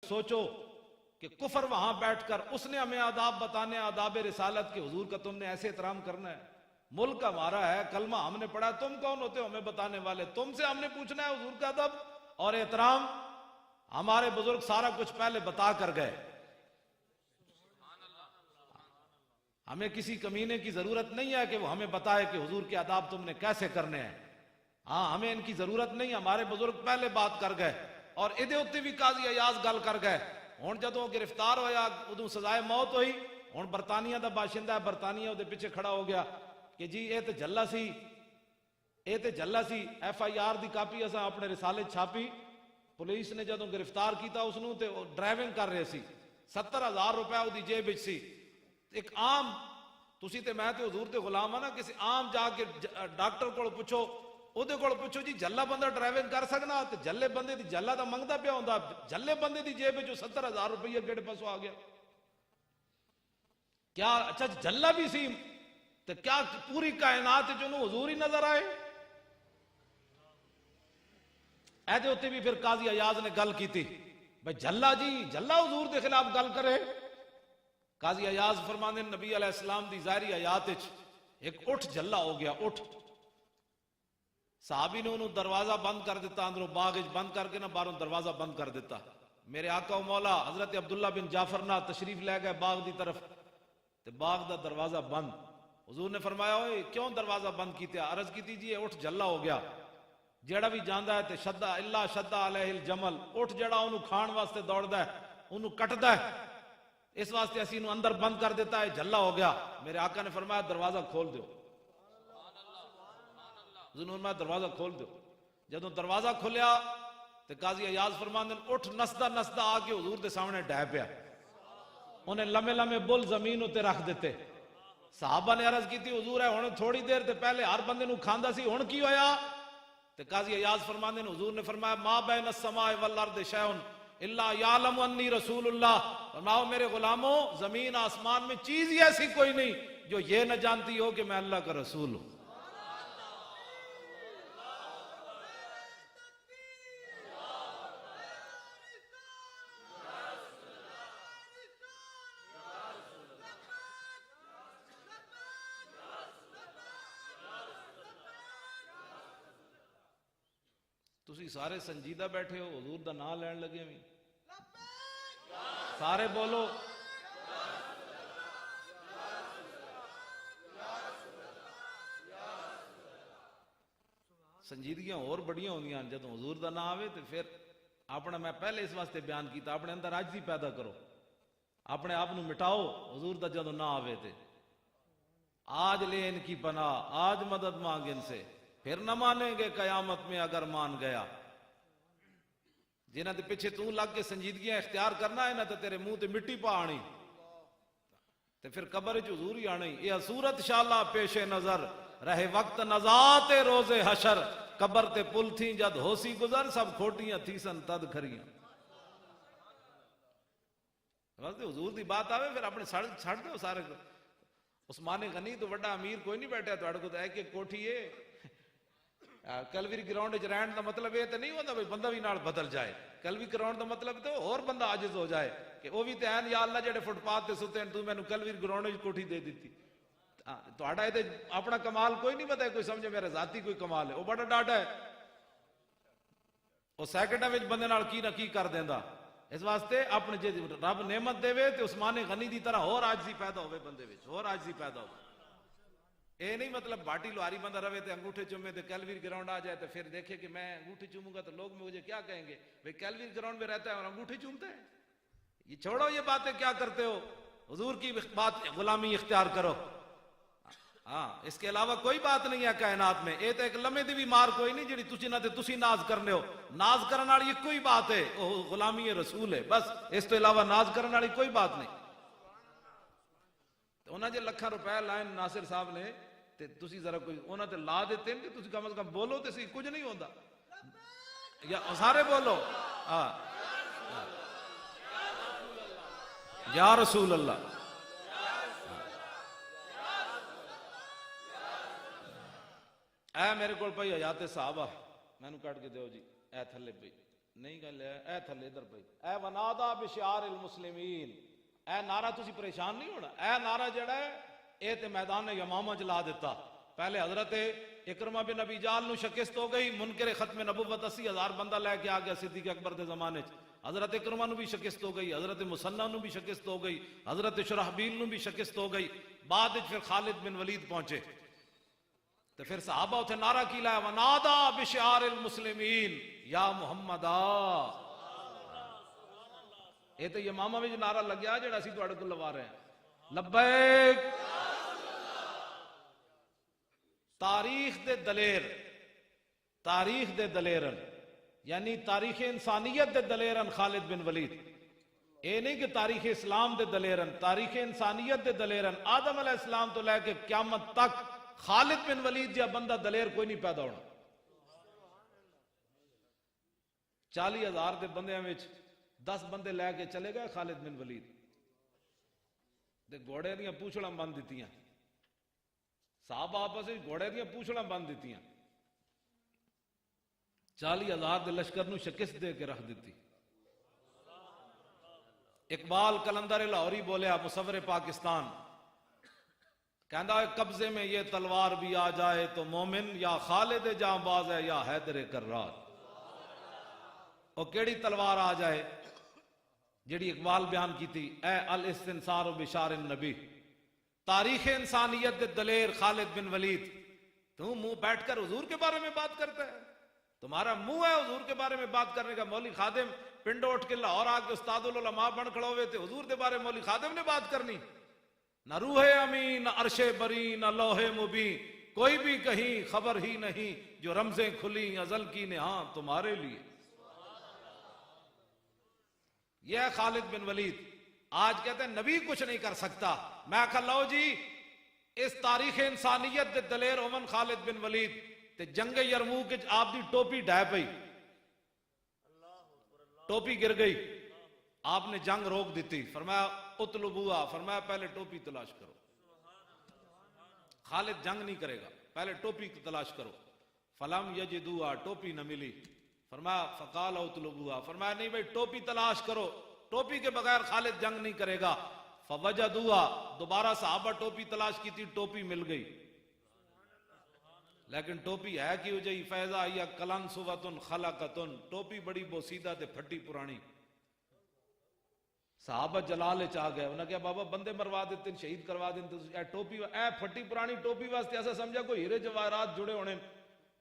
سوچو کہ کفر وہاں بیٹھ کر اس نے ہمیں آداب بتانے، آداب رسالت کے، حضور کا تم نے ایسے احترام کرنا ہے؟ ملک ہمارا ہے، کلمہ ہم نے پڑھا، تم کون ہوتے ہو ہمیں بتانے والے؟ تم سے ہم نے پوچھنا ہے حضور کا ادب اور احترام؟ ہمارے بزرگ سارا کچھ پہلے بتا کر گئے، ہمیں کسی کمینے کی ضرورت نہیں ہے کہ وہ ہمیں بتائے کہ حضور کے آداب تم نے کیسے کرنے ہیں۔ ہاں، ہمیں ان کی ضرورت نہیں، ہمارے بزرگ پہلے بات کر گئے، اور ادھے اتنے بھی قاضی ایاز گل کر گئے۔ ہوں جدوں گرفتار ہویا ادوں سزائے موت ہوئی، ہوں برطانیہ دا باشندہ ہے، برطانیہ دے پیچھے کھڑا ہو گیا کہ جی اے تے جھلا سی، اے تے جھلا سی۔ ایف آئی آر دی کاپی اساں اپنے رسالے چھاپی، پولیس نے جدوں گرفتار کیتا اس نوں تے ڈرائیونگ کر رہے سی، 70,000 روپے وہ دی جیب وچ سی۔ ایک عام، تسی تے میں تے حضور تے غلام ہاں نا، کسی عام جا کے ڈاکٹر کول پوچھو، اودے کول پوچھو جی جھلا بندہ ڈرائیونگ کر سکنا؟ تے جھلے بندے دی جھلا دا منگدا پیا ہوندا، جھلے بندے دی جیب وچ 70,000 روپیہ کیڑے پاسوں آ گیا؟ کیا اچھا جھلا بھی سی تے کیا پوری کائنات وچ انہوں حضور ہی نظر آئے؟ ایدے ہوتے بھی پھر قاضی ایاز نے گل کیتی، بھئی جھلا جی جھلا حضور دے خلاف گل کرے؟ قاضی ایاز فرماندے نبی علیہ السلام دی ظاہری حیات وچ ایک اٹھ جھلا ہو گیا، اٹھ۔ صحابی نے انہوں دروازہ بند کر دیتا، اندروں باغ بند کر کے نہ باہروں دروازہ بند کر دیتا۔ میرے آقا و مولا حضرت عبداللہ بن جعفر نہ تشریف لے گئے باغ دی طرف، تے باغ دا دروازہ بند۔ حضور نے فرمایا اوئے کیوں دروازہ بند کیتے؟ عرض کیتی جی اٹھ جھلا ہو گیا، جیڑا بھی جاندا ہے تے شدہ اللہ شدہ علیہ الجمل، اٹھ جیڑا انہوں کھان واسطے دوڑدا ہے انہوں کٹدا ہے، اس واسطے اسی انہوں اندر بند کر دیتا ہے، جھلا ہو گیا۔ میرے آقا نے فرمایا دروازہ کھول دیو، حضور نے دروازہ کھول دیو۔ جدوں دروازہ کھولیا تے قاضی ایاز فرماندے اٹھ نسدا نسدا آ کے حضور دے سامنے ڈہ پیا، انہیں لمے لمے بل زمین اتے رکھ دیتے۔ صحابہ نے عرض کی تھی حضور ہے ہن تھوڑی دیر تے پہلے ہر بندے نو کھاندا سی، ہن کی ہویا؟ تے قاضی ایاز فرماندے حضور نے فرمایا ما بین السماء والارض شیء الا یعلم انی رسول اللہ، فرماؤ میرے غلاموں زمین آسمان میں چیز ہی ایسی کوئی نہیں جو یہ نہ جانتی ہو کہ میں اللہ کا رسول ہوں۔ تسی سارے سنجیدہ بیٹھے ہو، حضور دا نام لین لگے ہوئی، سارے بولو سنجیدگیاں اور بڑیاں ہوندیاں جدوں حضور دا نام آوے تے پھر اپنا، میں پہلے اس واسطے بیان کیتا، اپنے اندر عاجزی پیدا کرو، اپنے آپ نو مٹاؤ، حضور دا جدوں نام آوے تے آج لے ان کی پناہ، آج مدد مانگ ان سے، پھر نہ مانیں گے قیامت میں اگر مان گیا۔ جنہاں دے پیچھے تو لگ کے سنجیدگیاں اختیار کرنا ہے نا تے تیرے منہ تے مٹی پا آنی، تے پھر قبر وچ حضور ہی آنی۔ یہ صورت شالا پیش نظر رہے وقت نزات روز حشر، قبر تے پل تھی جد ہوسی گزر، سب کھوٹیاں تھی سن تد کھریاں۔ حضور دی بات آوے پھر اپنے چھڑ دو سارے۔ عثمان غنی تو بڑا امیر کوئی نہیں بیٹھا تھوڑے کو، تو ایک ایک کوٹھی ہے۔ کلوی گراؤنڈ وچ رہن دا مطلب یہ تو نہیں ہوتا بھئی بندہ بھی نال بدل جائے، کلوی گراؤنڈ دا مطلب تو اور بندہ عاجز ہو جائے کہ وہ بھی تے ہیں یا اللہ جڑے فٹ پاتھ تے ستے ہیں تو میں نے کلوی گراؤنڈ وچ کوٹھی دے دیتی۔ تہاڈا اے تے اپنا کمال کوئی نہیں پتا، کوئی سمجھے میرا ذاتی کوئی کمال ہے، وہ بڑا ڈاٹا ہے، وہ سیکنڈاں وچ بندے نال کی نہ کی کر دیندا۔ اس واسطے اپنے جے رب نعمت دے تے عثمان غنی دی طرح اور عاجزی پیدا ہوے بندے وچ، اور عاجزی پیدا ہو۔ اے نہیں مطلب بھاٹی لوہاری بندہ رہے تے انگوٹھے چومے تے کیلویر گراؤنڈ آ جائے تو پھر دیکھے کہ میں انگوٹھی چوموں گا تو لوگ مجھے کیا کہیں گے، بھئی کیلویر گراؤنڈ میں رہتا ہے اور انگوٹھی چومتا ہے۔ یہ چھوڑو یہ باتیں کیا کرتے ہو، حضور کی بات غلامی اختیار کرو۔ ہاں اس کے علاوہ کوئی بات نہیں ہے کائنات میں، اے تو ایک لمحے دی بھی مار کوئی نہیں جڑی تسی نہ تے تسی ناز کرنے ہو، ناز کرن والی ایک کوئی بات ہے، وہ غلامی رسول ہے بس، اس تو علاوہ ناز کرن والی کوئی بات نہیں۔ انہاں جے لکھاں روپے لائن ناصر صاحب نے تے تسی ذرا کوئی انہاں تے لا دیتے ہیں کہ تسی کم از کم بولو تے سی، کچھ نہیں ہوندا، یا سارے بولو ہاں یا رسول اللہ۔ اے میرے کو پئی حیات صحابہ، میں نو کٹ کے دیو جی، اے تھلے پئی نہیں گل ہے اے تھلے ادھر پہ اے ونادا بشعار المسلمین، اے نعرہ تسی پریشان نہیں ہونا، اے نعرہ جڑا ہے اے تے میدان یمامہ جلا دیتا۔ پہلے حضرت اکرمہ بن ابی جہل نو شکست ہو گئی، منکر ختم نبوت 80,000 بندہ لے کے آ گیا صدیق اکبر دے زمانے چ، حضرت اکرمہ نو بھی شکست ہو گئی، حضرت مسنہ نو بھی شکست ہو گئی، حضرت شرحبیل نو بھی شکست ہو گئی، بعد وچ پھر خالد بن ولید پہنچے تو پھر صحابہ اتھے نعرہ کی لایا ونادا بشعار المسلمین یا محمد اے تے یمامہ وچ نعرہ لگیا جڑا اسی تواڈے کول لوا رہے ہیں، لبیک۔ تاریخ دے دلیر، تاریخ دے دلیرن یعنی تاریخ انسانیت دے دلیرن خالد بن ولید، اے نہیں کہ تاریخ اسلام دے دلیرن، تاریخ انسانیت دے دلیرن، آدم علیہ السلام تو لے کے قیامت تک خالد بن ولید جا بندہ دلیر کوئی نہیں پیدا ہونا۔ 40,000 دے بندیاں وچ 10 بندے لے کے چلے گئے خالد بن ولید دے گھوڑے دیاں پوچھڑاں بند دیتیاں، صحابہ آپس وچ گھوڑے دیاں پوچھڑاں بند دیتیاں، 40,000 دے لشکر نو شکست دے کے رکھ دیتی۔ اقبال کلندر لاہوری بولیا مصور پاکستان، کہندا ہے قبضے میں یہ تلوار بھی آ جائے تو مومن یا خالد جاں باز ہے یا حیدر کرار۔ اور کیڑی تلوار آ جائے جڑی اقبال بیان کی تھی، اے الاستنصار بشار النبی، تاریخ انسانیت دے دلیر خالد بن ولید، تو منہ بیٹھ کر حضور کے بارے میں بات کرتا ہے، تمہارا منہ ہے حضور کے بارے میں بات کرنے کا؟ مولوی خادم پنڈو اٹھ کے لاہور آ کے استاد العلماء بن کھڑو ہوئے تھے، حضور کے بارے میں مولوی خادم نے بات کرنی؟ نہ روح امین، نہ عرش بری، نہ لوح مبین، کوئی بھی کہیں خبر ہی نہیں، جو رمزیں کھلی ازل کی نے ہاں تمہارے لیے۔ یہ ہے خالد بن ولید۔ آج کہتے ہیں نبی کچھ نہیں کر سکتا، میں کہا لو جی اس تاریخ انسانیت دے دلیر امن خالد بن ولید تے جنگ یرموک آپ دی ٹوپی ڈھائے پئی، ٹوپی گر گئی، آپ نے جنگ روک دیتی، فرمایا اطلبوها، فرمایا پہلے ٹوپی تلاش کرو۔ خالد جنگ نہیں کرے گا، پہلے ٹوپی تلاش کرو۔ فلم یجدوها، ٹوپی نہ ملی، فرمایا فقال اطلبوها، فرمایا نہیں بھئی ٹوپی تلاش کرو، ٹوپی کے بغیر خالد جنگ نہیں کرے گا۔ فوجدوها، دوبارہ صحابہ ٹوپی تلاش کی تھی، ٹوپی مل گئی، لیکن ٹوپی ہے کی ہو جائی فیضا یا کلن صوتن خلقتن، ٹوپی بڑی بوسیدہ تے پھٹی پرانی۔ صحابہ جلال چاہ گئے، انہوں نے کہا بابا بندے مروا دیتے شہید کروا دیتے، اے ٹوپی اے پھٹی پرانی ٹوپی واسطے ایسا سمجھا کوئی ہیرے جواہرات جڑے ہونے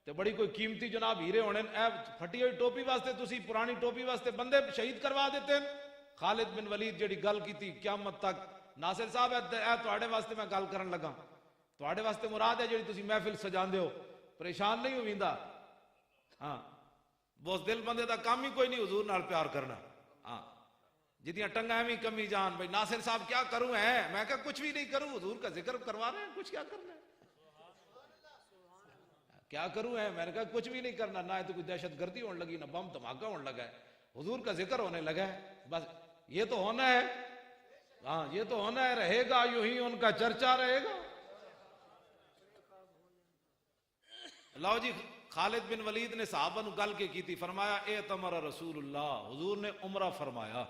تے بڑی کوئی قیمتی جناب ہیرے ہونے، اے پھٹی ہوئی ٹوپی واسطے تسی پرانی ٹوپی واسطے بندے شہید کروا دیتے۔ خالد بن ولید جڑی گل کی تھی قیامت تک، ناصر صاحب اے تواڈے واسطے میں گل کرن لگا، تواڈے واسطے مراد ہے جڑی تسی محفل سجاندے ہو، پریشان نہیں ہویندا، ہاں بوس دل بندے دا کام ہی کوئی نہیں حضور نال پیار کرنا، ہاں جتیاں ٹنگا ایویں کمی جان، بھائی ناصر صاحب کیا کروں ہے، میں کہا کچھ بھی نہیں کروں، حضور کا ذکر کروا رہے ہیں، کچھ کیا کرنا ہے، کیا کروں ہے، میں نے کہا کچھ بھی نہیں کرنا، نہ تو کوئی دہشت گردی ہونے لگی، نہ بم دھماکہ ہونے لگا ہے، حضور کا ذکر ہونے لگا ہے، بس یہ تو ہونا ہے، ہاں یہ تو ہونا ہے، رہے گا یوں ہی ان کا چرچا رہے گا۔ اللہ جی خالد بن ولید نے صحابہ نو گل کے کی تھی، فرمایا اعتمر رسول اللہ، حضور نے عمرہ فرمایا،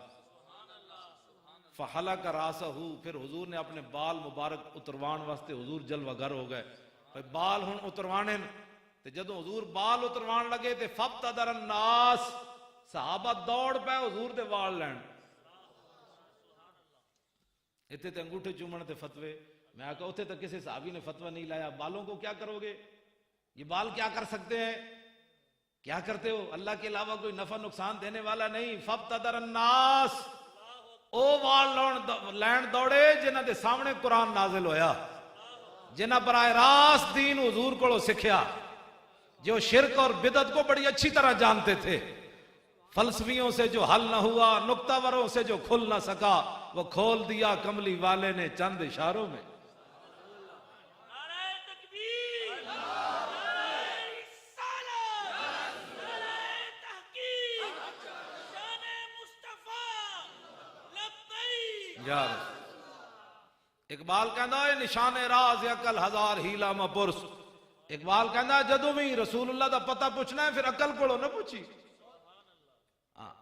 فحلق راسہ، پھر حضور نے اپنے بال مبارک اتروان واسطے حضور جلوہ گر ہو گئے، پھر بال ہن اتروانے تے جدوں حضور بال اتروان لگے تے فابتدر الناس، صحابہ دوڑ پے حضور دے وال لین، اتنے تے انگوٹھے چومن تے فتوے، میں کہا اتنے تک کسی صحابی نے فتوہ نہیں لایا، بالوں کو کیا کرو گے، یہ بال کیا کر سکتے ہیں، کیا کرتے ہو، اللہ کے علاوہ کوئی نفع نقصان دینے والا نہیں۔ فابتدر الناس، او وال لین دوڑے جنہ دے سامنے قرآن نازل ہویا، جنہ براہ راست دین حضور کو سکھیا، جو شرک اور بدعت کو بڑی اچھی طرح جانتے تھے، فلسفیوں سے جو حل نہ ہوا، نکتہ وروں سے جو کھل نہ سکا، وہ کھول دیا کملی والے نے چند اشاروں میں۔ اقبال کہندا ہے نشان راز عقل ہزار ہیلا مپرس، اقبال کہندا جدوں بھی رسول اللہ دا پتہ پوچھنا ہے پھر عقل کولوں نہ پوچھی،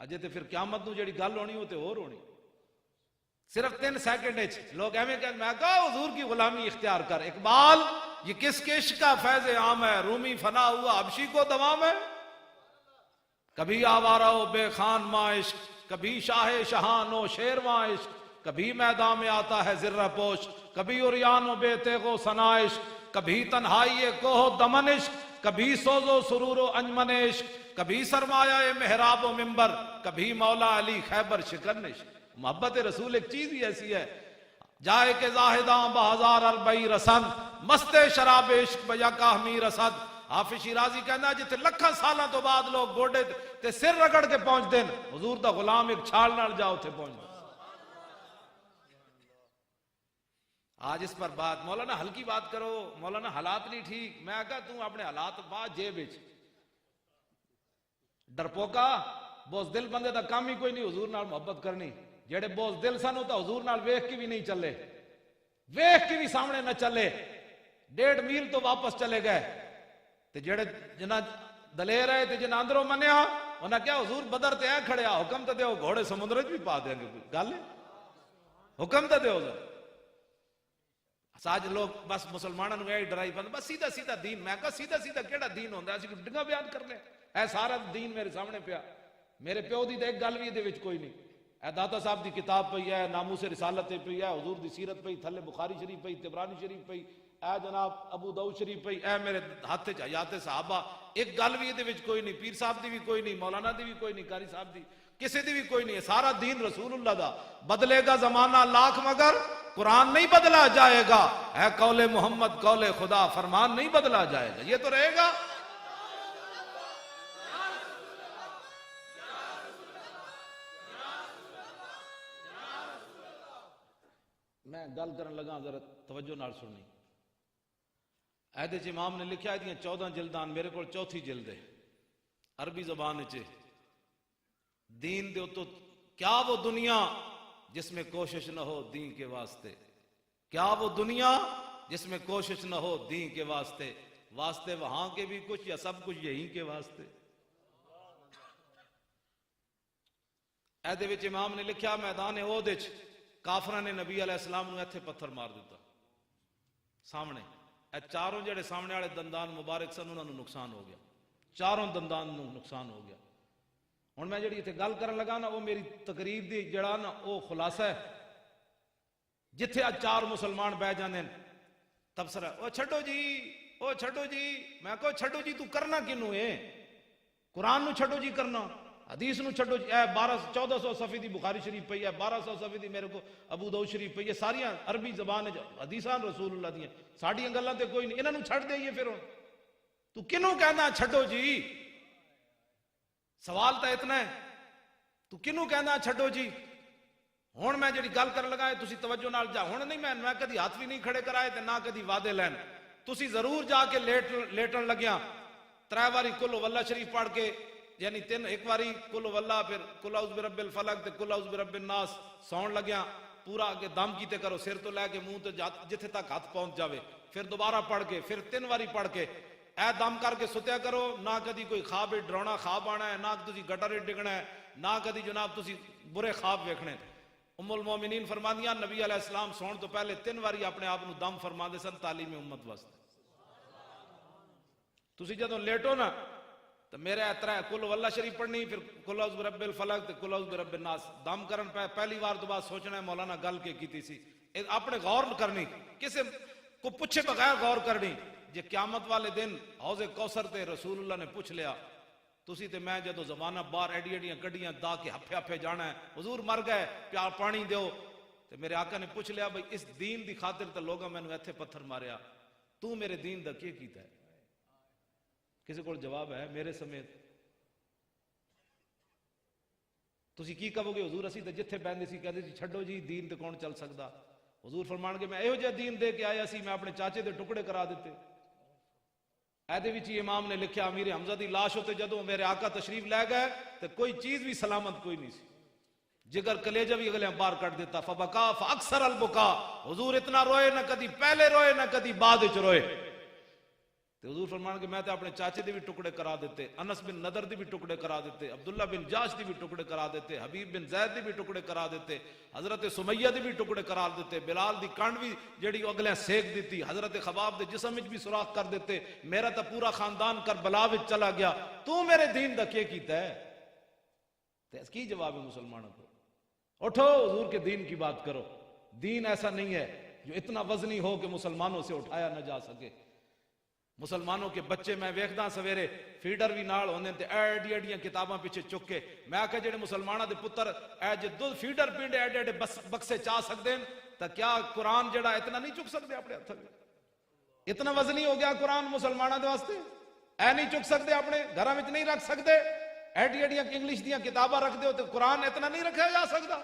اجے تے پھر قیامت نو جڑی گل ہونی وہ تے اور ہونی. صرف 3 سیکنڈ لوگ ایویں کہ میں کہا حضور کی غلامی اختیار کر. اقبال یہ کس کے عشق کا فیض عام ہے؟ رومی فنا ہوا حبشی کو دوام ہے. کبھی آوارہ و بے خان ماں عشق، کبھی شاہ شہان و شیرواں عشق، کبھی میدان میں آتا ہے زرہ پوش، کبھی عریان و بے تیغ و ثنا عشق، کبھی تنہائی کوہ دمن عشق، کبھی سوز و سرور و انجمن عشق، کبھی سرمایہ محراب و منبر، کبھی مولا علی خیبر شکن عشق. محبت رسول ایک چیز ہی ایسی ہے. جائے کہ زاہداں بہزار البئی رسند، مست شراب عشق بیا کاہمی رسد. حافظ شیرازی کہنا جتنے لکھاں سالاں تو بعد لوگ گوڑے تے سر رگڑ کے پہنچ دین، حضور دا غلام ایک چھال نال جاؤ تھے پہنچ دین. آج اس پر بات مولانا ہلکی بات کرو، مولانا حالات نہیں ٹھیک. میں کہا تم اپنے حالات بات جیب وچ ڈرپوکا بوز دل بندے دا کام ہی کوئی نہیں حضور نال محبت کرنی. جڑے بوز دل سن تا حضور نال ویکھ کے بھی نہیں چلے، ویکھ کے بھی سامنے نہ چلے، 1.5 میل تو واپس چلے گئے. تے جڑے جنہ دلیر ہے تے جنہ اندروں منیا انہاں کیا حضور بدر تے اے کھڑیا، حکم تے دیو گھوڑے سمندر وچ بھی پا دیں گے. گل ہے حکم تے دیو. ساج لوگ بس مسلمانوں نے ڈرائی بند بس سیدھا سیدھا دین. میں کہا سیدھا سیدھا کیڑا دین ہوندا ہے؟ اسی ڈنگا بیان کر لیں. اے سارا دین میرے سامنے پیا. میرے پیو دی تے ایک گل بھی دے وچ کوئی نہیں. اے داتا صاحب دی کتاب پئی ہے، ناموس رسالت پئی ہے، حضور دی سیرت پئی، تھلے بخاری شریف پئی، طبرانی شریف پئی، اے جناب ابو داؤد شریف پئی، اے میرے ہاتھ وچ حیات صحابہ. ایک گل بھی دے وچ کوئی نہیں. پیر صاحب دی بھی کوئی نہیں، مولانا دی بھی کوئی نہیں، قاری صاحب دی کسی دی بھی کوئی نہیں. سارا دین رسول اللہ دا. بدلے گا زمانہ لاکھ مگر قرآن نہیں بدلا جائے گا. اے قول محمد قول خدا، فرمان نہیں بدلا جائے گا. یہ تو رہے گا. میں گل کرن لگا ذرا توجہ نال سننی. ایدے امام نے لکھا ہے 14 جلدان، میرے کو 4تھی جلد ہے عربی زبان چ. دین دے تو کیا وہ دنیا جس میں کوشش نہ ہو دین کے واسطے، کیا وہ دنیا جس میں کوشش نہ ہو دین کے واسطے، واسطے وہاں کے بھی کچھ یا سب کچھ یہی کے واسطے. ایدے وچ امام نے لکھا میدان احد وچ کافراں نے نبی علیہ السلام نو ایتھے پتھر مار دیتا سامنے. اے چاروں جڑے سامنے والے دندان مبارک سن انہاں نو نقصان ہو گیا، چاروں دندان نو نقصان ہو گیا. ہن میں جڑی ایتھے گل کرن لگا نا وہ میری تقریر دی جڑا نا وہ خلاصہ ہے. جتھے آ 4 مسلمان بہ جاندے تبصرہ او چھڈو جی، او چھڈو جی. میں کہو چھڈو جی تو کرنا کینوں ہے؟ قرآن نو چھڈو جی کرنا، حدیث نو چھڈو جی. اے 1400 صفحے دی بخاری شریف پئی ہے، 1200 صفحے دی میرے کو ابو داؤد شریف پئی ہے، ساریاں عربی زبان حدیثاں رسول اللہ دیاں. ساڈیاں گلاں تے کوئی نہیں. انہاں نو چھڈ دئیے پھر. ہن تو کنوں کہنا چھڈو جی؟ سوال تو اتنا ہے تو کنوں کہنا چھڈو جی؟ ہن میں جڑی گل کرن لگا تسی توجہ نال جا. ہن نہیں میں کدی ہاتھ بھی نہیں کھڑے کرائے تے نہ کدی وعدے لین. تسی ضرور جا کے لیٹن لگیا 3 واری کل واللہ شریف پڑھ کے، یعنی 3 ایک واری کل واللہ، پھر کل اعوذ برب الفلق تے کل اعوذ برب الناس سون لگیا. پورا کے دم کیتے کرو، سر تو لے کے منہ تے جتھے تک ہاتھ پہنچ جاوے. پھر دوبارہ پڑھ کے، پھر 3 واری پڑھ کے اے دم کر کے ستیا کرو. نہ کدی کوئی خواب ڈرونا خواب آنا ہے، نہ تسی گٹر ڈگنا ہے، نہ کدی جناب تسی برے خواب ویکھنے. ام المومنین فرماندیاں نبی علیہ السلام سون تو پہلے 3 واری اپنے آپ نو دم فرماندے سن تعلیم امت واسطے. تسی جدوں لیٹو نا تو میرے اترا کل واللہ شریف پڑھنی، پھر کل اعوذ برب الفلق تے کل اعوذ برب الناس. دم کرن پہلی وار تو بعد سوچنا ہے مولانا گل کے کیتی سی. اپنے غور کرنی، کسے کو پوچھے بغیر غور کرنی. جے قیامت والے دن حوض کوثر تے رسول اللہ نے پوچھ لیا تسی تے میں جدو زمانہ باہر ایڈی ایڈیاں گڈیاں دا کے ہفے ہفے جانا ہے، حضور مر گئے پیار پانی دیو، تے میرے آقا نے پوچھ لیا بھئی اس دین دی خاطر تے لوگاں میں نے ایتھے پتھر ماریا، تو میرے دین دا کی کیتا ہے؟ کسی کو جواب ہے میرے سمیت؟ تسی کی کہو گے؟ حضور اسی تے جتھے بیندے سی کہندے سی چھڈو جی دین تے کون چل سکدا. حضور فرمان کے میں ایہو جہا دین دے کے آیا سی، میں اپنے چاچے دے ٹکڑے کرا دیتے. ایدے وچ امام نے لکھیا امیر حمزہ دی لاش ہوتے جدوں میرے آقا تشریف لے گئے تے کوئی چیز بھی سلامت کوئی نہیں سی. جگر کلیجہ بھی اگلے باہر کٹ دیتا. فبکا فاکثر البکا. حضور اتنا روئے نہ کدی پہلے روئے نہ کدی بعد وچ روئے. تو حضور فرمان کہ میں تے اپنے چاچے دے بھی ٹکڑے کرا دیتے، انس بن نضر دے بھی ٹکڑے کرا دیتے، عبداللہ بن جاش دے بھی ٹکڑے کرا دیتے، حبیب بن زید دے بھی ٹکڑے کرا دیتے، حضرت سمیہ دے بھی ٹکڑے کرا دیتے، بلال دی کانڈ بھی جڑی اگلے سیک دیتی، حضرت خباب دے جسم وچ بھی سوراخ کر دیتے، میرا تا پورا خاندان کربلا وچ چلا گیا، تو میرے دین دا کیا کیتا ہے؟ تے اس کی جواب ہے مسلمانوں کو؟ اٹھو حضور کے دین کی بات کرو۔ دین ایسا نہیں ہے جو اتنا وزنی ہو کہ مسلمانوں سے اٹھایا نہ جا سکے۔ مسلمانوں کے بچے میں ویکھدا سویرے فیڈر بھی نال ہوندے تے ایڈی ایڈیاں کتاباں پیچھے چک کے، میں آکھیا جڑے مسلماناں دے پتر اے جے دو فیڈر پنڈے ایڈے ایڈے بکسے چاہ سکدے تے کیا قرآن جڑا اتنا نہیں چک سکدے اپنے ہتھ وچ؟ اتنا وزنی ہو گیا قرآن مسلماناں دے واسطے؟ اے نہیں چک سکدے، اپنے گھراں وچ نہیں رکھ سکدے؟ ایڈی ایڈیاں انگلش دیاں کتاباں رکھ دے ہو تے قرآن اتنا نہیں رکھا جا سکدا؟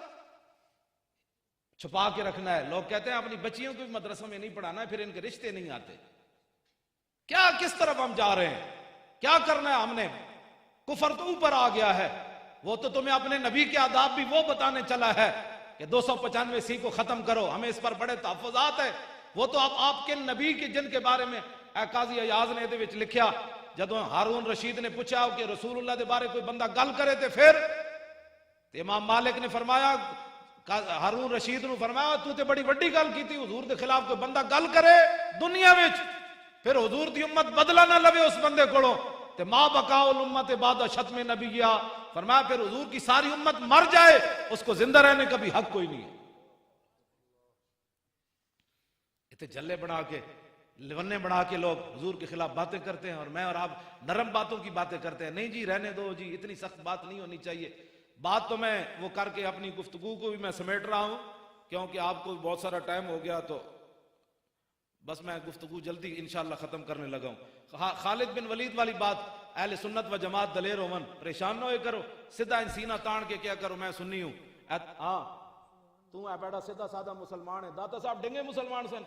چھپا کے رکھنا ہے۔ لوگ کہتے ہیں اپنی بچیوں کو بھی مدرسوں میں نہیں پڑھانا ہے، پھر ان کے رشتے نہیں آتے۔ کیا کس طرف ہم جا رہے ہیں؟ کیا کرنا ہے ہم نے؟ کفر تو اوپر آ گیا ہے، وہ تو تمہیں اپنے نبی کے آداب بھی وہ بتانے چلا ہے کہ 295 کو ختم کرو، ہمیں اس پر بڑے تحفظات ہے۔ وہ تو آپ کے نبی کے جن کے بارے میں اے قاضی ایاز نے دے وچ لکھیا، جدوں ہارون رشید نے پوچھا کہ رسول اللہ دے بارے کوئی بندہ گل کرے تے پھر امام مالک نے فرمایا، ہارون رشید نے فرمایا تو تے بڑی وڈی گل کیتی، حضور دے خلاف کوئی بندہ گل کرے دنیا وچ پھر حضور دی امت بدلہ نہ لوے اس بندے کولوں تے ما بقاء الامت بعد شتم نبیہ، فرمایا پھر حضور کی ساری امت مر جائے اس کو زندہ رہنے کا بھی حق کوئی نہیں ہے۔ اتنے جلے بنا کے لونے بنا کے لوگ حضور کے خلاف باتیں کرتے ہیں، اور میں اور آپ نرم باتوں کی باتیں کرتے ہیں۔ نہیں جی رہنے دو جی، اتنی سخت بات نہیں ہونی چاہیے۔ بات تو میں وہ کر کے اپنی گفتگو کو بھی میں سمیٹ رہا ہوں، کیونکہ آپ کو بہت سارا ٹائم ہو گیا، تو بس میں گفتگو جلدی انشاءاللہ ختم کرنے لگا ہوں۔ خالد بن ولید والی بات، اہل سنت و جماعت دلیر ہومن، پریشان نہ ہوئے کرو، سیدھا ان سینہ تان کے کیا کرو میں سنی ہوں۔ ہاں تو ہے بیٹا سیدھا سادہ مسلمان ہے۔ داتا صاحب ڈنگے مسلمان سن،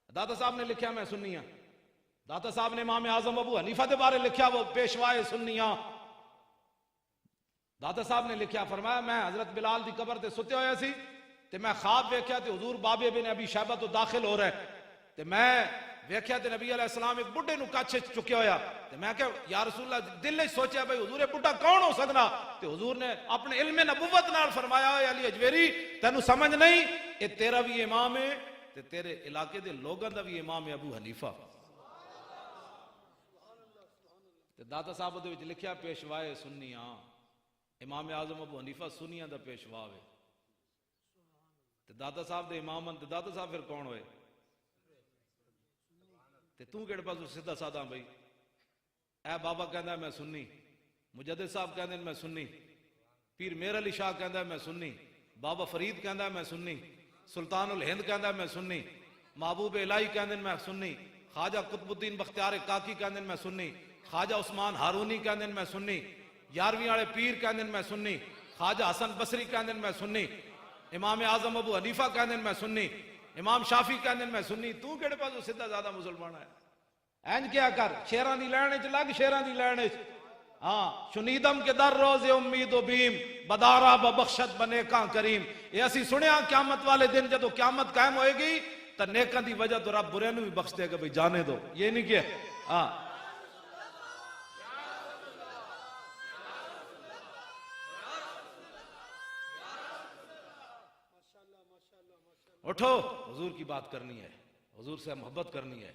داتا صاحب نے لکھیا میں سنی ہوں۔ داتا صاحب نے امام اعظم ابو حنیفہ دے بارے لکھیا، وہ پیشوائے سنیاں۔ داتا صاحب نے لکھیا، فرمایا میں حضرت بلال دی قبر تے ستے ہوئے سی تے میں خواب ویکھیا تے حضور بابے بن ابی شیبہ تو داخل ہو رہے تے میں ویکھیا تے نبی علیہ السلام ایک بڈھے نو کچھ چکیا ہویا تے میں کہ یا رسول اللہ، دل وچ سوچیا بھائی حضور بڈھا کون ہو سکدا؟ تے حضور نے اپنے علم نبوت نال فرمایا، اے علی اجویری تینوں سمجھ نہیں، اے تیرا بھی امام ہے تے تیرے علاقے دے لوگاں دا بھی امام ہے ابو حنیفہ۔ تے داتا صاحب دے وچ لکھیا پیشوائے سنیاں، امام اعظم ابو حنیفہ سنیاں دا پیشوا ہے۔ تے داتا صاحب دے امام تے داتا صاحب پھر کون ہوئے؟ تے تو کہڑے پاس سیدھا سادہ بھائی؟ اے بابا کہندا ہے میں سنی، مجدد صاحب کہندے میں سنی، پیر میر علی شاہ کہندا ہے میں سنی، بابا فرید کہندا ہے میں سنی، سلطان الہند کہندا ہے میں سنی، محبوب الہی کہندے میں سنی، خواجہ قطب الدین بختیار کاکی کہندے میں سنی، خواجہ عثمان ہارونی کہندے میں سنی، یارویں والے پیر کہندے میں سنی، خواجہ حسن بصری کہندے میں سنی، امام اعظم ابو حنیفہ کہندے میں سنی، امام شافی کہندے میں سنی، تو کہڑے پاس سیدھا زیادہ مسلمان ہے؟ اینج کیا کر، شیران دی لین وچ لگ، شیران دی لین وچ۔ ہاں شنیدم کے در روز امید و بیم، بدارا ببخشت بنے کان کریم۔ یہ اسی سنیا قیامت والے دن جدو قیامت قائم ہوئے گی تو نیکاں دی وجہ تو رب برے نو بھی بخش دے گا، بھئی جانے دو، یہ نہیں کیا۔ ہاں اٹھو، حضور کی بات کرنی ہے، حضور سے محبت کرنی ہے۔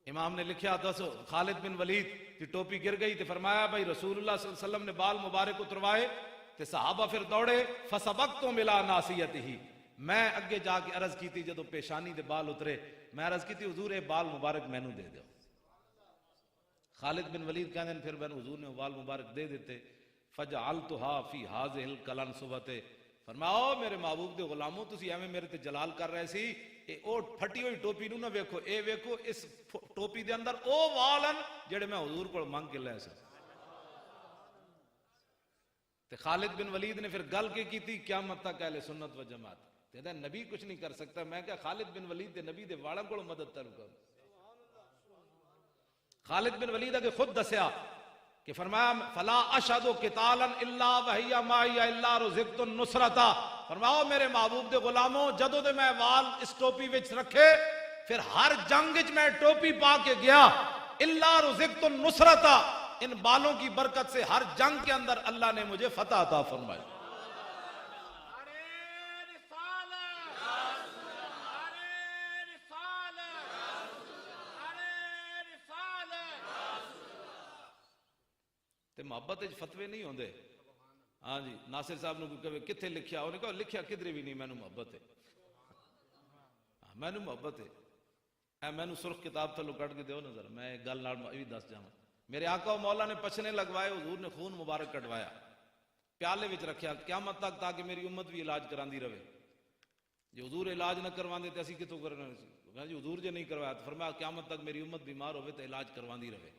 امام نے لکھیا تھا خالد بن ولید کی ٹوپی گر گئی تے فرمایا بھائی رسول اللہ صلی اللہ علیہ وسلم نے بال مبارک اتروائے تے صحابہ پھر دوڑے، فسبقتم الی ناصیتہ، میں اگے جا کے عرض کی تھی جدو پیشانی دے بال اترے، میں عرض کی تھی حضور اے بال مبارک مینوں دے دیو۔ خالد بن ولید کہندے ہیں پھر میں حضور نے بال مبارک دے دیتے، فجعلتها فی هذه القلنسوۃ، فرماؤ میرے محبوب دے غلاموں تسی ایویں میرے تے جلال کر رہے سی، اے او پھٹی ہوئی ٹوپی نو نہ ویکھو، اے ویکھو اس ٹوپی دے اندر او والن جڑے میں حضور کو مانگ کے لے سا۔ تے خالد بن ولید نے پھر گل کی تھی قیامت تک اہل سنت و جماعت تے نبی کچھ نہیں کر سکتا، میں کہا خالد بن ولید دے نبی دے والاں کو مدد طلب کرو۔ خالد بن ولید کے خود دسیا کہ فرمایا فلا اشہد قتالا الا وہی معی الا رزقت النصرۃ، فرماؤ میرے محبوب دے غلاموں جدوں دے میں وال اس ٹوپی وچ رکھے پھر ہر جنگ میں ٹوپی پا کے گیا، الا رزقت النصرۃ، ان بالوں کی برکت سے ہر جنگ کے اندر اللہ نے مجھے فتح عطا فرمائی۔ تے محبت فتوے نہیں ہوندے۔ ہاں جی، ناصر صاحب نے کوئی کتنے لکھیا، انہوں نے کہا لکھیا کدھر بھی نہیں، مینوں محبت ہے، مینوں محبت ہے۔ اے مینوں سرخ کتاب تھلو کٹ کے دیو نظر، میں ایک گل نال بھی دس جاواں۔ میرے آقا و مولا نے پچھنے لگوائے، حضور نے خون مبارک کٹوایا، پیالے وچ رکھیا قیامت تک، تاکہ میری امت بھی علاج کراندی رہے۔ جی حضور علاج نہ کرواندے تے اسی کتوں کرنا سی؟ جی حضور جے نہیں کروایا تو فرمایا قیامت تک میری امت بیمار ہوئے تے علاج کرواندی رہے۔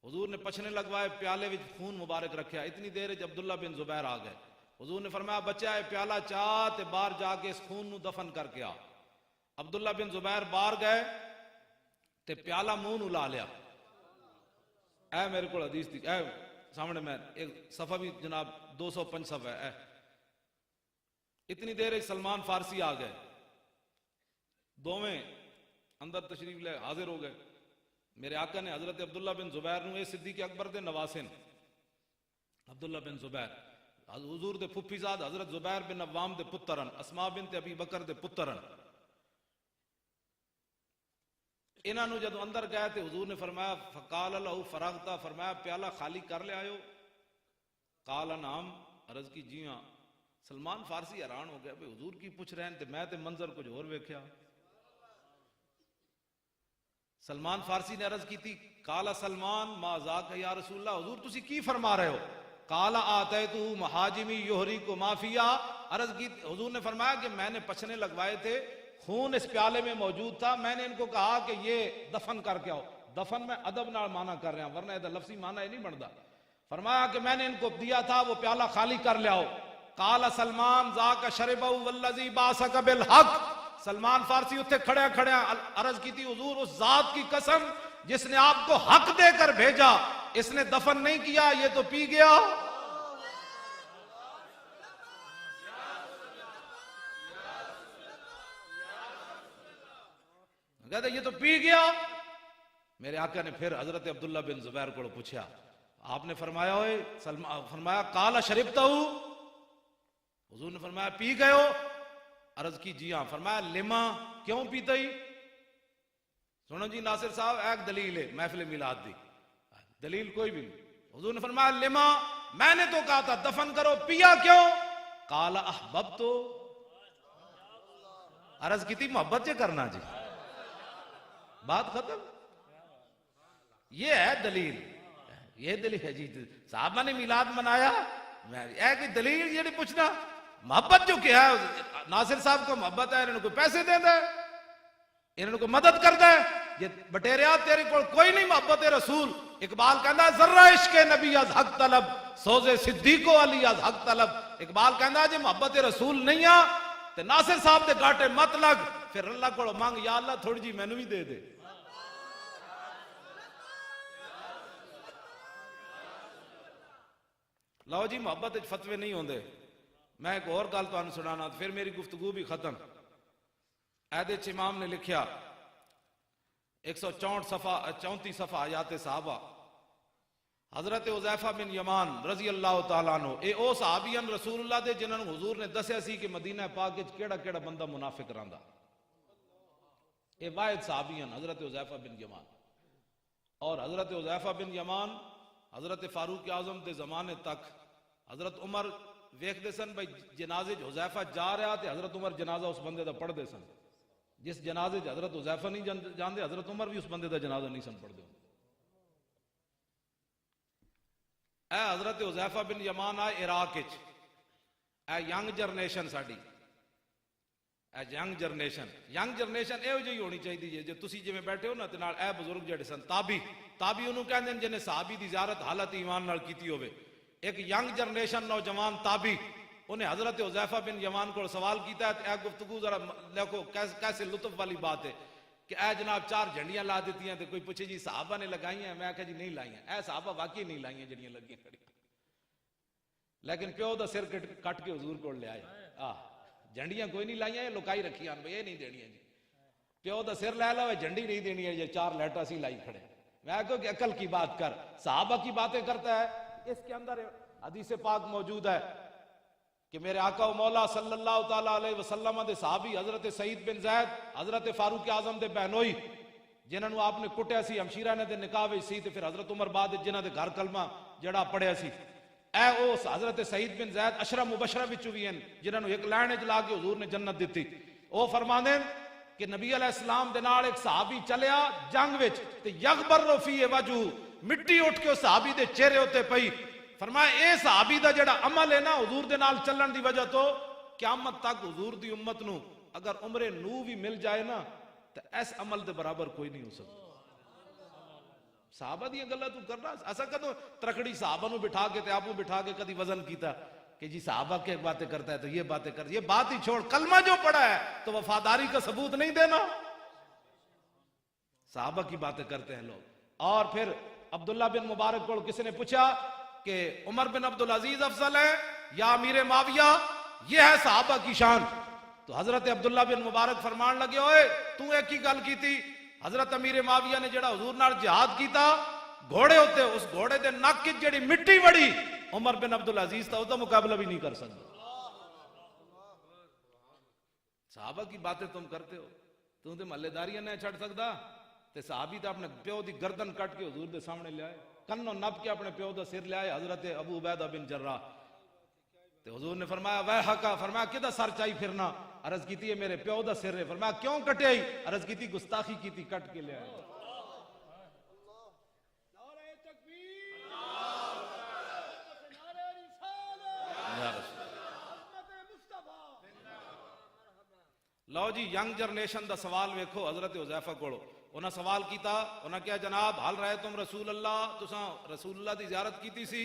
حضور نے پچھنے لگوائے، پیالے وچ خون مبارک رکھیا، اتنی دیر وچ عبداللہ بن زبیر آ گئے۔ حضور نے فرمایا بچہ ہے پیالہ چاہ تے باہر جا کے اس خون نو دفن کر کے آ۔ عبداللہ بن زبیر باہر گئے تے پیالہ منہ نو لا لیا۔ اے میرے کو حدیث تھی، اے سامنے میں ایک صفحہ بھی جناب 205 صفحہ ہے۔ اتنی دیر سلمان فارسی آ گئے، دوویں اندر تشریف لے حاضر ہو گئے۔ میرے آقا نے حضرت عبداللہ بن زبیر نو اے صدیق اکبر دے نواسن، عبداللہ بن زبیر حضور دے پھپھی زاد حضرت زبیر بن عوام دے پترن، اسماء بنت ابی بکر دے پترن۔ انہاں نو جدو اندر گئے تے حضور نے فرمایا فقال لہو فرغتا، فرمایا پیالہ خالی کر لے آئے ہو؟ قال نعم، عرض کی جی ہاں۔ سلمان فارسی حیران ہو گیا، بھئی حضور کی پوچھ رہے ہیں تے میں تے منظر کچھ اور ویکھیا۔ سلمان فارسی نے عرض کی تھی قال سلمان ما ذاک یا رسول اللہ، حضور تسی کی فرما رہے ہو؟ قال آتیتو محاجمی یحریکو ما فیہا، عرض کی حضور نے فرمایا کہ میں نے پچھنے لگوائے تھے، خون اس پیالے میں موجود تھا، میں نے ان کو کہا کہ یہ دفن کر کے آؤ۔ دفن میں ادب نال معنی کر رہے ہیں، ورنہ یہ لفظی معنی نہیں بنتا۔ فرمایا کہ میں نے ان کو دیا تھا، وہ پیالہ خالی کر لے آؤ۔ قال سلمان ذاک شربہ والذی باسک بالحق، سلمان فارسی اتھے کھڑے کھڑے عرض کی تھی حضور اس ذات کی قسم جس نے آپ کو حق دے کر بھیجا، اس نے دفن نہیں کیا، یہ تو پی گیا۔ کہتے یہ تو پی گیا۔ میرے آقا نے پھر حضرت عبداللہ بن زبیر کو پوچھا، آپ نے فرمایا ہوئے فرمایا قال شربتہ، حضور نے فرمایا پی گئے ہو؟ عرض کی جی ہاں۔ فرمایا لما، کیوں پیتا ہی؟ سنو جی ناصر صاحب، ایک دلیل ہے محفل میلاد دی، دلیل کوئی بھی نہیں۔ حضور نے فرمایا لما، میں نے تو کہا تھا دفن کرو، پیا کیوں؟ قال احببتو، عرض کی تھی محبت سے کرنا جی، بات ختم۔ یہ ہے دلیل، یہ دلیل ہے جی، صحابہ نے میلاد منایا، ایک دلیل یہ نہیں پوچھنا۔ محبت جو کیا ہے، ناصر صاحب کو محبت ہے، انہوں کو پیسے دے دے، انہوں کو مدد کر دے، یہ بٹیریا تیرے کو کوئی نہیں محبت رسول۔ اقبال کہندا ذرہ عشق نبی از حق طلب، سوز صدیق و علی از حق طلب۔ اقبال کہندا جی محبت رسول نہیں آ تے ناصر صاحب دے گاٹے مت لگ، پھر اللہ کو مانگ یا اللہ تھوڑی جی مینوں بھی دے دے۔ لو جی محبت فتوے نہیں ہوندے۔ میں ایک اور گل تانوں سنانا پھر میری گفتگو بھی ختم۔ عہد امام نے لکھیا 164 صفحہ 34 صفحہ آیات صحابہ، حضرت حذیفہ بن یمان رضی اللہ تعالیٰ عنہ، اے او صحابیان رسول اللہ دے جنہاں نوں حضور نے دسیا سی کہ مدینہ پاک وچ کیڑا کیڑا بندہ منافق رہندا، اے واحد صحابیان حضرت حذیفہ بن یمان۔ اور حضرت حذیفہ بن یمان حضرت فاروق اعظم دے زمانے تک حضرت عمر ویکھ دے سن بھائی جنازے حذیفہ جا رہا تے حضرت عمر جنازہ اس بندے دا پڑھ دے سن، جس جنازے حضرت حذیفہ نہیں جاندے حضرت عمر بھی اس بندے دا جنازہ نہیں سن پڑھ دے۔ اے حضرت حذیفہ بن یمان آئے عراق وچ، اے ینگ جنریشن ساڈی، اے ینگ جنریشن اے جی ہونی چاہیے جی تسی جویں بیٹھے ہو نا تے نال اے بزرگ جڑے سن تابی انہوں کہندے جن صحابی دی زیارت حالت ایمان نال کیتی ہوئے، ایک ینگ جنریشن نوجوان تابی انہیں حضرت حذیفہ بن یمان کو سوال کیتا ہے، اے گفتگو ذرا دیکھو کیسے لطف والی بات ہے کہ اے جناب 4 جھنڈیاں لا دیتی ہیں تو کوئی پوچھے جی صحابہ نے لگائی ہیں، میں کہا جی نہیں لائی ہیں، اے صحابہ واقعی نہیں لائی ہیں جڑیاں لگی ہیں، لیکن پیو دا سر کٹ کے حضور کو لے آئے، جھنڈیاں کوئی نہیں لائی ہیں، لکائی رکھی ہیں، یہ نہیں دینی ہیں جی۔ پیو دا سر لے لو, جھنڈی نہیں دینی ہے, یہ 4 لیٹر سی لائی کھڑے. میں کہوں کہ عقل کی بات کر, صحابہ کی باتیں کرتا ہے. اس کے اندر حدیث پاک موجود ہے کہ میرے آقا و مولا صلی اللہ تعالیٰ علیہ وسلم دے صحابی حضرت سعید بن زید, حضرت فاروق اعظم دے بہنوئی جنہاں نو آپ نے کٹیا سی, ہمشیرہ نے دے نکاح وچ سی, تے پھر حضرت عمر بعد جنہاں دے گھر کلمہ جڑا پڑھیا سی, اے اس حضرت سعید بن زید اشرا مبشرہ وچوں وی ہیں جنہاں نو ایک لائن وچ لا کے حضور نے جنت دتی. او فرماندے کہ نبی علیہ السلام دے نال ایک صحابی چلیا جنگ وچ, تے یغبر فی وجہ, مٹی اٹھ کے اس صحابی دے چہرے ہوتے پئی. فرمایا اے صحابی دا جڑا عمل ہے نا حضور دے نال چلن دی وجہ تو قیامت تک حضور دی امت نو اگر عمر نو بھی مل جائے نا تو اس عمل دے برابر کوئی نہیں ہو سکتا. صحابہ دی گلاں تو کرنا ایسا کدو ترکڑی صحابہ نو بٹھا کے تے آپو بٹھا کے کدی وزن کیتا کہ جی صحابہ کے باتیں کرتا ہے تو یہ باتیں کر, یہ بات ہی چھوڑ, کلمہ جو پڑھا ہے تو وفاداری کا ثبوت نہیں دینا. صحابہ کی باتیں کرتے ہیں لوگ. اور پھر عبداللہ بن مبارک کو کسی نے پوچھا کہ عمر بن عبدالعزیز افضل ہے یا امیر معاویہ, یہ ہے صحابہ کی شان. تو حضرت عبداللہ بن مبارک فرمان لگے, اوئے تو ایک ہی گل کی تھی, حضرت امیر معاویہ نے جڑا حضور نال جہاد کیتا, گھوڑے ہوتے, اس گھوڑے دے نک کی جڑی مٹی وڑی عمر بن عبدالعزیز تھا, وہ مقابلہ بھی نہیں کر سکتا. صحابہ کی باتیں تم کرتے ہو, تم تے محلے داریاں نہیں چھڑ سکتا. تے صحابی تے اپنے پیو دی گردن کٹ کے حضور دے سامنے لے آئے, کنوں نپ کے اپنے پیو دا سر لے آئے, حضرت ابو عبیدہ بن جراح. تے حضور نے فرمایا ویحکا, فرمایا کدھا سر چائی پھرنا, عرض کیتی ہے میرے پیو دا سر ہے. فرمایا کیوں کٹے آئی, عرض کیتی گستاخی کیتی, کٹ کے لے آئے. لو جی ینگ جنریشن دا سوال ویکھو حضرت حذیفہ کولو. انہاں سوال کیتا, انہاں کیا جناب حال رہے تم رسول اللہ, تساں رسول اللہ دی زیارت کیتی سی,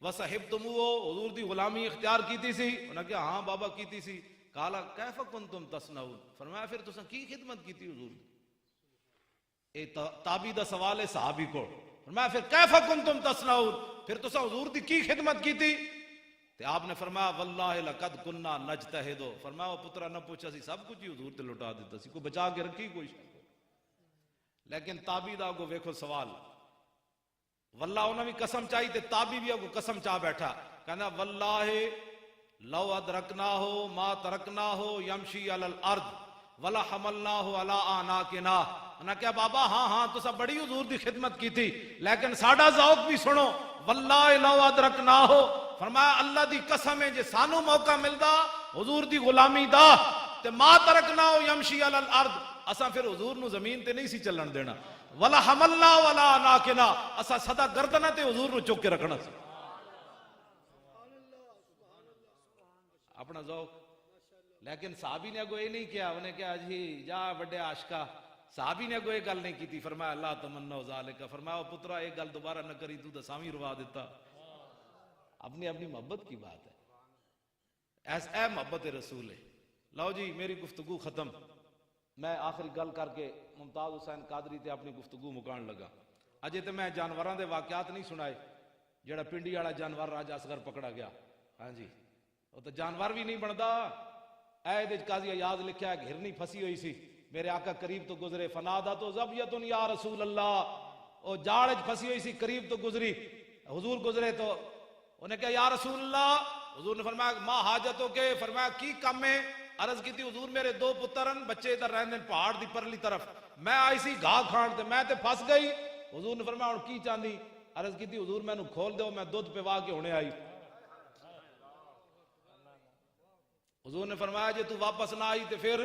وصحبتموہ, حضور دی غلامی اختیار کیتی سی. انہاں کیا ہاں بابا کیتی سی. قالا کیف کنتم تصنعون, فرمایا پھر تساں کی خدمت کیتی حضور دی. اے تابعی دا سوال ہے صحابی کو. فرمایا پھر کیف کنتم تصنعون, پھر تساں حضور دی کی خدمت کیتی. تے آپ نے فرمایا واللہ لقد کننا نجتہد, فرمایا وہ پترا نہ پوچھا سی, سب کچھ ہی حضور تے لٹا دیتا سی, کوئی بچا کے رکھی کوئی شے. لیکن تابعی دا کو ویکھو سوال, واللہ انہوں نے بھی قسم چاہی, تے تابعی بھی کو قسم چاہ بیٹھا, کہنا واللہ لو ادرکناہو ما ترکناہو یمشی علی الارض ولا حملناہو علی آناکنا. انہاں کہا بابا ہاں ہاں تو سب بڑی حضور دی خدمت کی تھی, لیکن ساڈا ذوق بھی سنو. واللہ لو ادرکناہو, فرمایا اللہ دی قسم ہے جے سانو موقع ملدا حضور دی غلامی دا, تے ما ترکناہو یمشی علی الارض, اساں پھر حضور نو زمین تے نہیں سی چلن دینا. ولا حملنا ولا آناکنا, اساں سدا گردنہ تے حضور نو چک کے رکھنا سی. اپنا ذوق. لیکن صحابی نے اگو یہ نہیں کیا, انہیں کہا جی جا بڑے عاشقہ, صحابی نے اگو یہ گل نہیں کی تھی. فرمایا اللہ تمنا ذالک, فرمایا پترا یہ گل دوبارہ نہ کری, تو سامی روا دیتا. اپنی اپنی محبت کی بات ہے, ایس اے محبت رسول ہے. لو جی میری گفتگو ختم. میں آخری گل کر کے ممتاز حسین قادری تے اپنی گفتگو مکان لگا. اجے تے میں جانوراں دے واقعات نہیں سنائے. جڑا پنڈی والا جانور راجہ اصغر پکڑا گیا, ہاں جی وہ تو جانور بھی نہیں بنتا. اے دے قاضی ایاز لکھیا ہے ہرنی پھسی ہوئی سی, میرے آقا قریب تو گزرے, فنادا تو زبیۃ یا رسول اللہ, او جاڑ پھسی ہوئی سی, قریب تو گزری, حضور گزرے تو انہیں کہا یا رسول اللہ. حضور نے فرمایا ما حاجتوں کے, فرمایا کی کم ہے. عرض کی تھی حضور میرے 2 پترن, بچے ادھر رہنے پہاڑ دی پرلی طرف, میں آئی سی گھا کھان تے میں تے پھس گئی. حضور نے فرمایا اور کی چاندی. عرض کی تھی حضور میں نو کھول دو, میں دودھ پیوا کے ہونے آئی. حضور نے فرمایا جے تو واپس نہ آئی تے پھر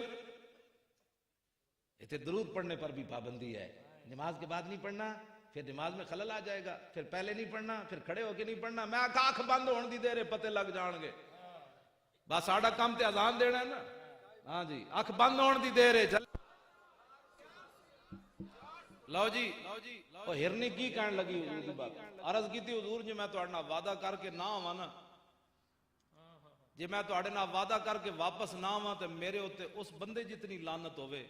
اتنے درود پڑھنے پر بھی پابندی ہے. نماز کے بعد نہیں پڑھنا, پھر نماز میں خلل آ جائے گا, پھر پہلے نہیں پڑھنا, پھر کھڑے ہو کے نہیں پڑھنا. میں آنکھ بند ہون دی دیر پتے لگ جان گے, بس ساڈا کام تے اذان دینا ہے نا. ہاں جی آنکھ بند ہون دی دیر ہے. لو جی وہ ہرنی کی کہن لگی حضور دی بات. عرض کی تھی حضور جی میں تہاڈے نال وعدہ کر کے نہ آواں نا, جی میں تہاڈے نال وعدہ کر کے واپس نہ آواں تے میرے اوتے اس بندے جتنی لعنت ہوے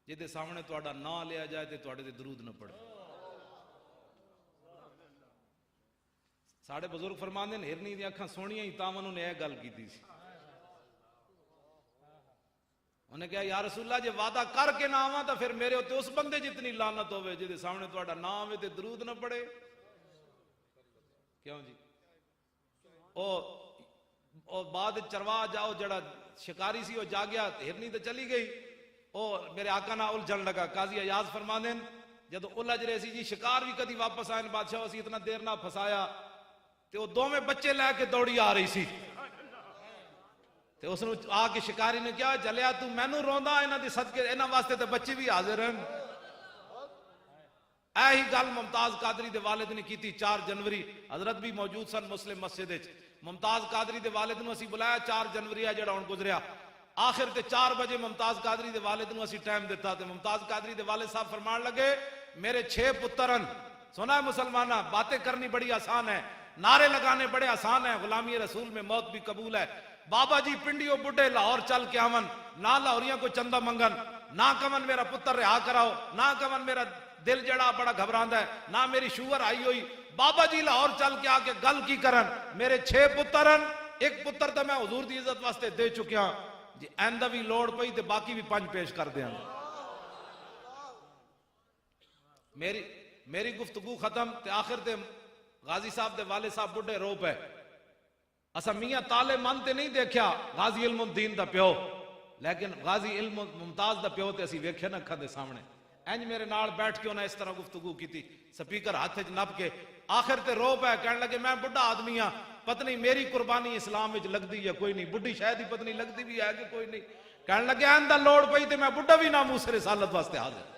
جے سامنے تہاڈا نام لیا جائے تے تہاڈے تے درود نہ پڑھے. ساڑھے بزرگ فرماندے ہیں ہرنی دی اکھاں سونیاں ہی تاں انہوں نے یہ گل کیتی سی. انہیں کہا یا رسول اللہ جے وعدہ کر کے نہ آواں تو پھر میرے ہوتے اس بندے جتنی لعنت ہوئے جے سامنے تہاڈا نام ہے تے درود نہ پڑے. کیوں جی او بعد چرواہ جاؤ جڑا شکاری سی وہ جا گیا ہرنی تو چلی گئی او میرے آقا نہ الجھن لگا. قاضی ایاز فرماندے جدو الجھ رہے سی جی شکار بھی کدی واپس آئے بادشاہ اسی اتنا دیر نہ پھسایا تے وہ دو میں بچے لے کے دوڑی آ رہی سی تے اس نے آ کے شکاری نے کیا جلیا تو مینوں روندا انہاں دی صدقے انہاں واسطے تے بچے بھی حاضر ہیں. اے ہی گل ممتاز قادری دے والد نے کیتی 4 جنوری حضرت بھی موجود سن مسلم مسجد وچ. ممتاز قادری دے والد نو اسی بلایا 4 جنوری جڑا ہن گزریا آخر تے 4 بجے ممتاز قادری دے والد نو اسی ٹائم دیتا تے ممتاز قادری دے والد صاحب فرمان لگے میرے 6 پترن. سنا ہے مسلمانہ باتیں کرنی بڑی آسان ہے نعرے لگانے بڑے آسان ہیں غلامی رسول میں موت بھی قبول ہے. بابا جی پنڈیوں بڈھے لاہور چل کے آون نہ لاہوریاں کو چندہ منگن نہ کمن میرا پتر رہا کراؤ نہ کمن میرا دل جڑا بڑا گھبراندا ہے نہ میری شوگر آئی ہوئی. بابا جی لاہور چل کے آ کے گل کی کرن میرے 6 پترن ایک پتر تو میں حضور دی عزت واسطے دے چکیا جی آئندہ بھی لوڑ پئی تے باقی بھی 5 پیش کر دیاں. میری گفتگو ختم تے آخر تے غازی صاحب دے والد صاحب بڈھے رو پے. اسا میاں تالے من تے نہیں دیکھیا غازی علم الدین دا پیو لیکن غازی علم ممتاز دا پیو تے اسی ویکھے نہ کھا دے سامنے انج میرے نال بیٹھ کے انہیں اس طرح گفتگو کی تھی سپیکر ہاتھ وچ نپ کے آخر تے رو پے کہنے لگے میں بڈھا آدمی ہاں پتہ نہیں میری قربانی اسلام وچ لگدی ہے کوئی نہیں بڈھی شاید ہی پتہ نہیں لگدی بھی ہے کہ کوئی نہیں. کہنے لگے آئندہ لوڑ پئی تے میں بڈھا بھی ناموس رسالت واسطے حاضر.